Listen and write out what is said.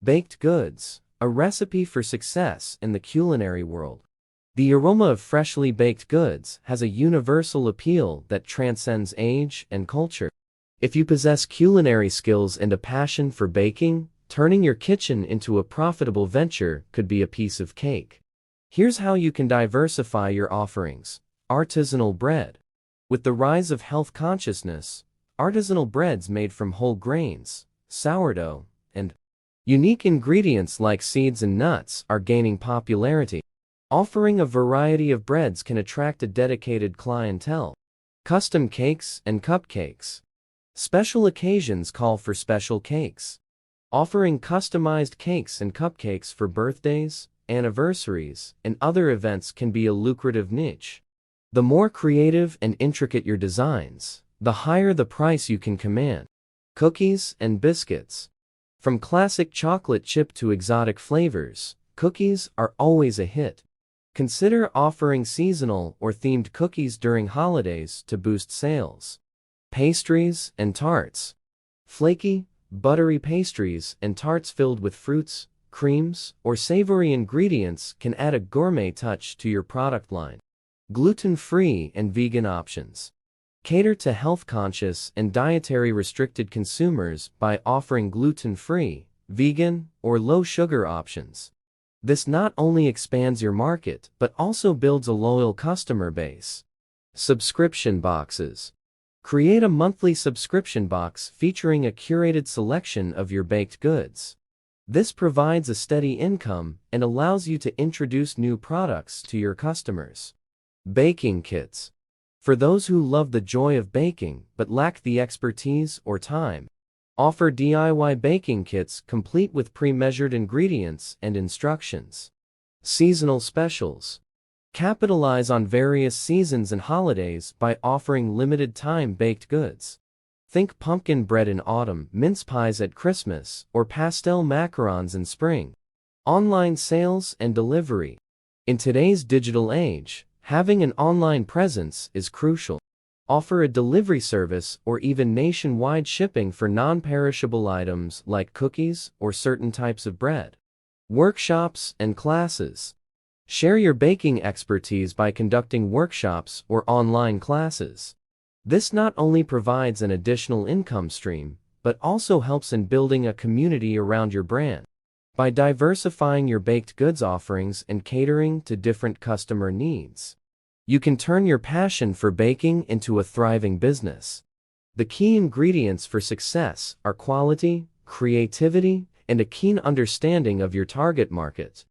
Baked goods, a recipe for success in the culinary world. The aroma of freshly baked goods has a universal appeal that transcends age and culture. If you possess culinary skills and a passion for baking, turning your kitchen into a profitable venture could be a piece of cake. Here's how you can diversify your offerings. Artisanal bread. With the rise of health consciousness, artisanal breads made from whole grains, sourdough, and unique ingredients like seeds and nuts are gaining popularity. Offering a variety of breads can attract a dedicated clientele. Custom cakes and cupcakes. Special occasions call for special cakes. Offering customized cakes and cupcakes for birthdays, anniversaries, and other events can be a lucrative niche. The more creative and intricate your designs, the higher the price you can command. Cookies and biscuits. From classic chocolate chip to exotic flavors, cookies are always a hit. Consider offering seasonal or themed cookies during holidays to boost sales. Pastries and tarts. Flaky, buttery pastries and tarts filled with fruits, creams, or savory ingredients can add a gourmet touch to your product line. Gluten-free and vegan options. Cater to health-conscious and dietary restricted consumers by offering gluten-free, vegan, or low-sugar options. This not only expands your market but also builds a loyal customer base. Subscription boxes. Create a monthly subscription box featuring a curated selection of your baked goods. This provides a steady income and allows you to introduce new products to your customers. Baking kits. For those who love the joy of baking but lack the expertise or time, offer DIY baking kits complete with pre-measured ingredients and instructions. Seasonal specials. Capitalize on various seasons and holidays by offering limited-time baked goods. Think pumpkin bread in autumn, mince pies at Christmas, or pastel macarons in spring. Online sales and delivery. In today's digital age, having an online presence is crucial. Offer a delivery service or even nationwide shipping for non-perishable items like cookies or certain types of bread. Workshops and classes. Share your baking expertise by conducting workshops or online classes. This not only provides an additional income stream, but also helps in building a community around your brand. By diversifying your baked goods offerings and catering to different customer needs, you can turn your passion for baking into a thriving business. The key ingredients for success are quality, creativity, and a keen understanding of your target market.